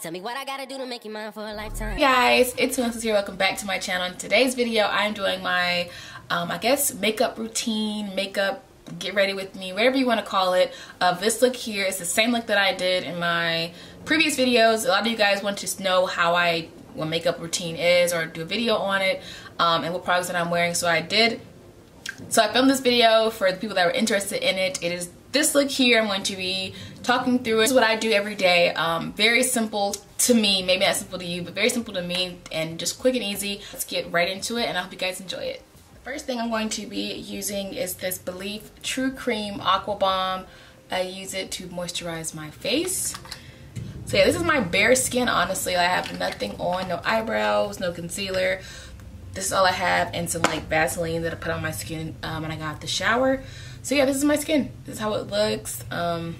Tell me what I gotta do to make you mine for a lifetime. Hey guys, it's Alexis here. Welcome back to my channel. In today's video, I'm doing my, I guess, makeup routine, makeup, get ready with me, whatever you want to call it. This look here is the same look that I did in my previous videos. A lot of you guys want to know what makeup routine is, or do a video on it, and what products that I'm wearing. So I filmed this video for the people that were interested in it. It is this look here. I'm going to be talking through it. This is what I do every day. Very simple to me, maybe not simple to you, but very simple to me and just quick and easy. Let's get right into it, and I hope you guys enjoy it. The first thing I'm going to be using is this e.L.F. True Cream Aqua Bomb. I use it to moisturize my face. So yeah, this is my bare skin, honestly. I have nothing on, no eyebrows, no concealer. This is all I have, and some like Vaseline that I put on my skin when I got out the shower. So yeah, this is my skin. This is how it looks. I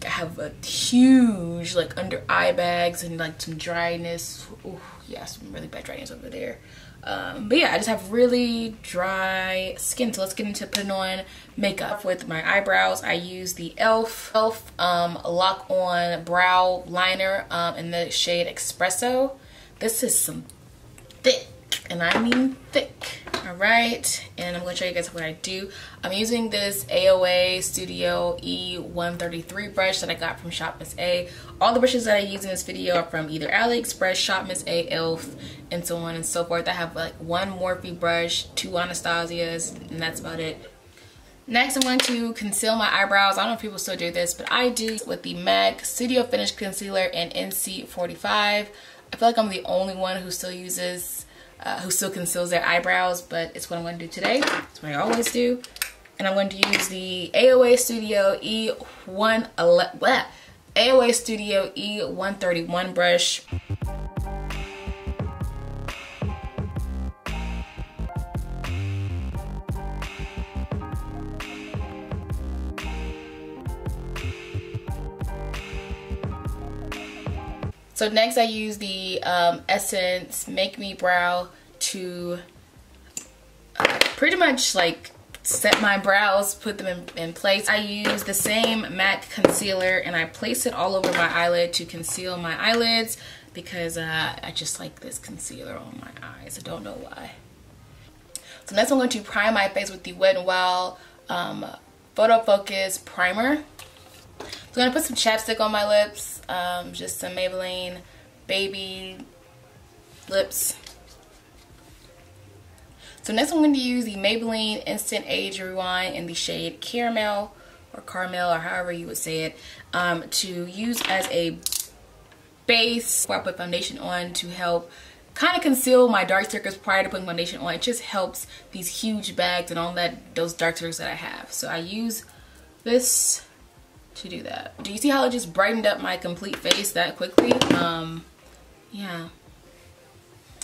have a huge like under eye bags and like some dryness. Ooh, yeah, some really bad dryness over there. But yeah, I just have really dry skin. So let's get into putting on makeup. With my eyebrows, I use the E.L.F. Lock On Brow Liner in the shade Espresso. This is some thick, and I mean thick. Alright, and I'm going to show you guys what I do. I'm using this AOA Studio E133 brush that I got from Shop Miss A. All the brushes that I use in this video are from either AliExpress, Shop Miss A, E.L.F, and so on and so forth. I have like one Morphe brush, two Anastasia's, and that's about it. Next, I'm going to conceal my eyebrows. I don't know if people still do this, but I do with the MAC Studio Finish Concealer in NC45. I feel like I'm the only one who still uses who still conceals their eyebrows, but it's what I'm going to do today. It's what I always do. And I'm going to use the AOA Studio E131 brush. So next I use the Essence Make Me Brow to pretty much like set my brows, put them in place. I use the same MAC concealer and I place it all over my eyelid to conceal my eyelids because I just like this concealer on my eyes. I don't know why. So next I'm going to prime my face with the Wet n Wild Photo Focus Primer. So I'm going to put some chapstick on my lips, just some Maybelline Baby Lips. So next I'm going to use the Maybelline Instant Age Rewind in the shade Caramel or however you would say it, to use as a base before I put foundation on to help kind of conceal my dark circles prior to putting foundation on. It just helps these huge bags and all those dark circles that I have. So I use this to do that. Do you see how it just brightened up my complete face that quickly? Yeah.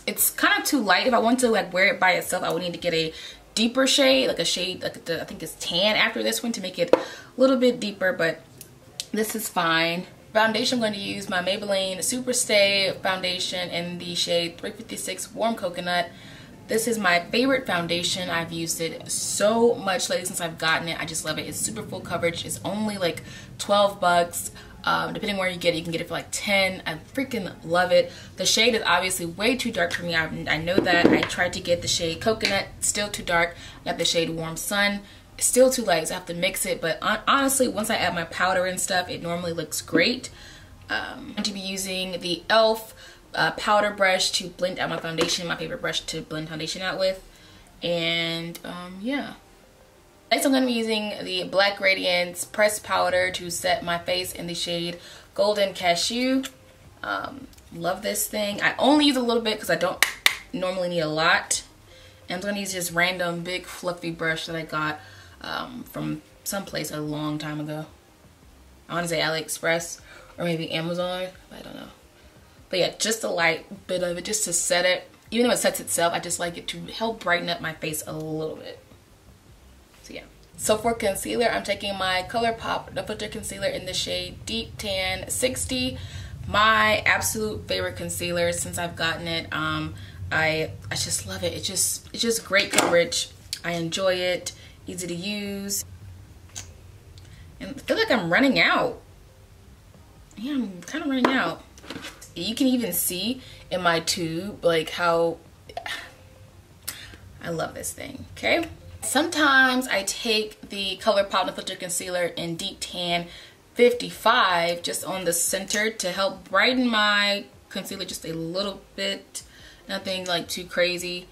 It's kind of too light. If I want to like wear it by itself, I would need to get a deeper shade, like a shade like I think it's tan after this one to make it a little bit deeper, but this is fine. Foundation, I'm going to use my Maybelline Superstay foundation in the shade 356 Warm Coconut. This is my favorite foundation. I've used it so much lately since I've gotten it. I just love it. It's super full coverage. It's only like 12 bucks. Depending where you get it, you can get it for like 10. I freaking love it. The shade is obviously way too dark for me. I know that. I tried to get the shade Coconut, still too dark. I got the shade Warm Sun, still too light, so I have to mix it. But honestly, once I add my powder and stuff, it normally looks great. I'm going to be using the E.L.F. Powder brush to blend out my foundation, my favorite brush to blend foundation out with. And yeah. Next I'm going to be using the Black Radiance pressed powder to set my face in the shade Golden Cashew. Love this thing. I only use a little bit because I don't normally need a lot. And I'm going to use this random big fluffy brush that I got from someplace a long time ago. I want to say AliExpress or maybe Amazon. I don't know. But yeah, just a light bit of it just to set it. Even though it sets itself, I just like it to help brighten up my face a little bit. So yeah. So for concealer, I'm taking my ColourPop No Filter Concealer in the shade Deep Tan 60. My absolute favorite concealer since I've gotten it. I just love it. It's just great coverage. I enjoy it. Easy to use. And I feel like I'm running out. Yeah, I'm kind of running out. You can even see in my tube like how I love this thing, okay? Sometimes I take the ColourPop No Filter Concealer in Deep Tan 55 just on the center to help brighten my concealer just a little bit. Nothing like too crazy,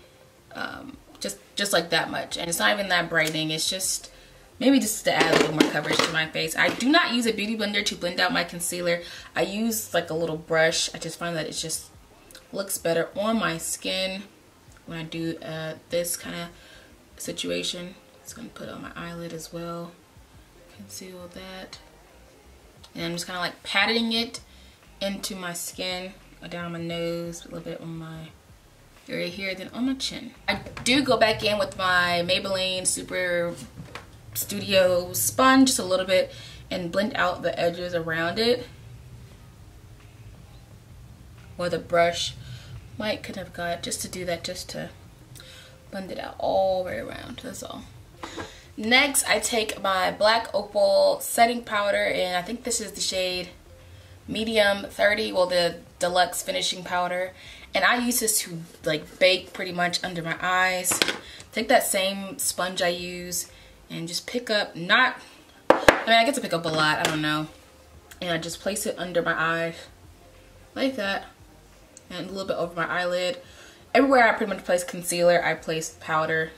just like that much. And it's not even that brightening, it's just maybe just to add a little more coverage to my face. I do not use a beauty blender to blend out my concealer. I use like a little brush. I just find that it just looks better on my skin when I do this kind of situation. It's gonna put on my eyelid as well. Conceal that. And I'm just kind of like patting it into my skin, down my nose, a little bit on my area here, then on my chin. I do go back in with my Maybelline Super Studio sponge just a little bit and blend out the edges around it. Or the brush might could have got just to do that, just to blend it out all the way around, that's all. Next, I take my Black Opal setting powder, and I think this is the shade Medium 30, well, the Deluxe Finishing Powder. And I use this to like bake pretty much under my eyes. Take that same sponge I use and just pick up, I get to pick up a lot, I don't know. And I just place it under my eyes like that, and a little bit over my eyelid. Everywhere I pretty much place concealer, I place powder.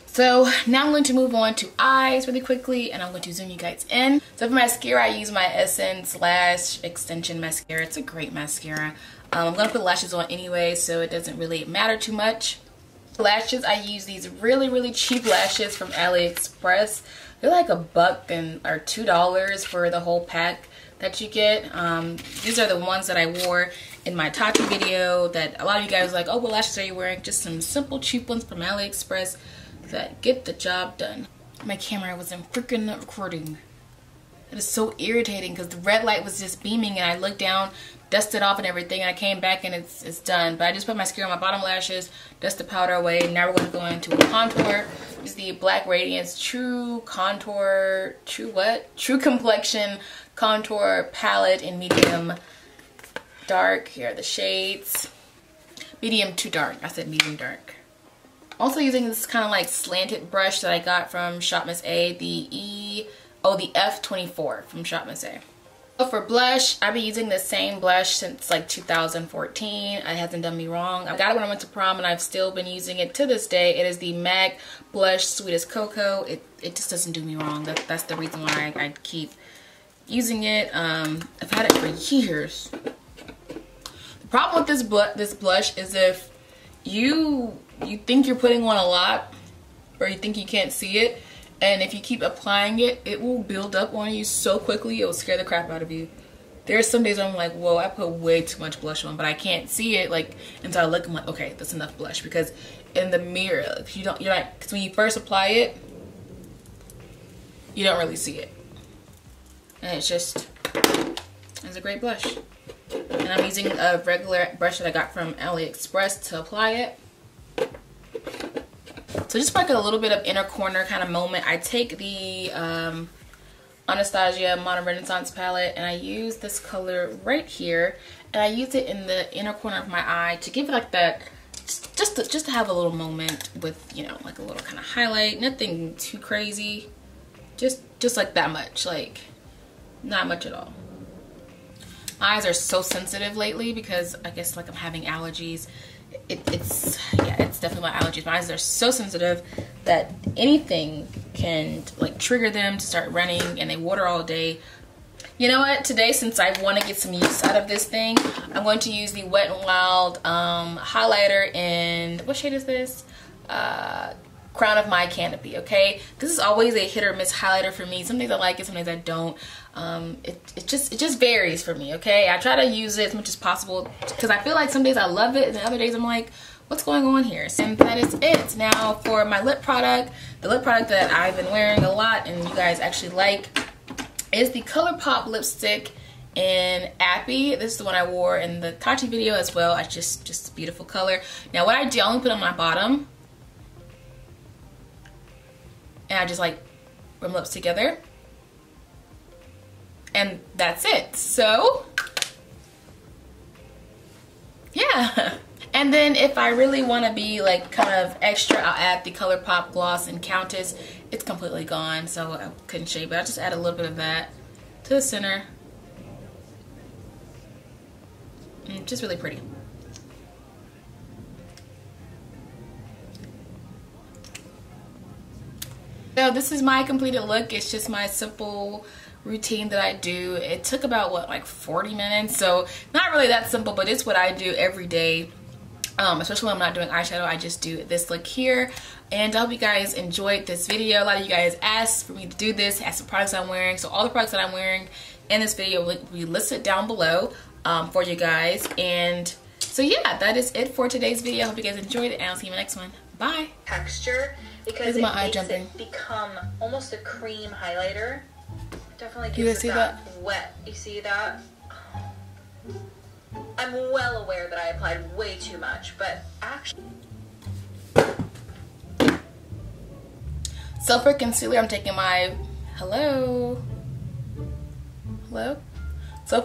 So now I'm going to move on to eyes really quickly, and I'm going to zoom you guys in. So for mascara, I use my Essence Lash Extension Mascara. It's a great mascara. I'm going to put lashes on anyway, so it doesn't really matter too much. Lashes, I use these really cheap lashes from AliExpress. They're like $1 or $2 for the whole pack that you get. These are the ones that I wore in my Tati video that a lot of you guys were like, oh, what lashes are you wearing? Just some simple cheap ones from AliExpress that get the job done. My camera wasn't freaking recording. It is so irritating because the red light was just beaming, and I looked down, dusted off and everything, and I came back and it's done. But I just put mascara on my bottom lashes, dust the powder away. Now we're going to go into a contour. This is the Black Radiance True Complexion Contour Palette in medium dark. Here are the shades. Medium to dark. I said medium dark. Also using this kind of like slanted brush that I got from Shop Miss A, the E.L.F 24 from Shop Miss A. So for blush, I've been using the same blush since like 2014. It hasn't done me wrong. I got it when I went to prom, and I've still been using it to this day. It is the MAC Blush Sweet as Cocoa. It just doesn't do me wrong. That's the reason why I keep using it. I've had it for years. The problem with this blush is if you think you're putting on a lot, or you think you can't see it, and if you keep applying it, it will build up on you so quickly, it will scare the crap out of you. There's some days I'm like, whoa, I put way too much blush on, but I can't see it like until I look. I'm like, okay, that's enough blush, because in the mirror, if because when you first apply it, you don't really see it, and it's a great blush. And I'm using a regular brush that I got from AliExpress to apply it. So just for like a little bit of inner corner kind of moment, I take the Anastasia Modern Renaissance palette, and I use this color right here, and I use it in the inner corner of my eye to give it like that, just to have a little moment with, you know, like a little kind of highlight. Nothing too crazy, just like that much, like not much at all. My eyes are so sensitive lately because I guess like I'm having allergies. It's definitely my allergies. My eyes are so sensitive that anything can like trigger them to start running, and they water all day. You know what? Today, since I want to get some use out of this thing, I'm going to use the Wet n Wild highlighter in, what shade is this? Crown of My Canopy, okay? This is always a hit or miss highlighter for me. Some days I like it, some days I don't. It just varies for me, okay? I try to use it as much as possible because I feel like some days I love it, and the other days I'm like, what's going on here? And that is it. Now for my lip product, the lip product that I've been wearing a lot and you guys actually like is the ColourPop lipstick in Appy. This is the one I wore in the Tati video as well. It's just a beautiful color. Now what I do, I only put on my bottom, and I just like rub my lips together. and that's it. So yeah. And then if I really want to be like kind of extra, I'll add the ColourPop gloss in Countess. It's completely gone, so I couldn't shade, but I'll just add a little bit of that to the center. Just really pretty. So this is my completed look. It's just my simple routine that I do. It took about what, like 40 minutes, so not really that simple, but it's what I do every day. Especially when I'm not doing eyeshadow, I just do this look here. And I hope you guys enjoyed this video. A lot of you guys asked for me to do this, asked the products I'm wearing. So all the products that I'm wearing in this video will be listed down below for you guys. And so yeah, that is it for today's video. I hope you guys enjoyed it, and I'll see you in the next one. Bye. Texture, because it makes it become almost a cream highlighter. Definitely gives it that wet. You see that? I'm well aware that I applied way too much, but actually. So for concealer, I'm taking my, hello? So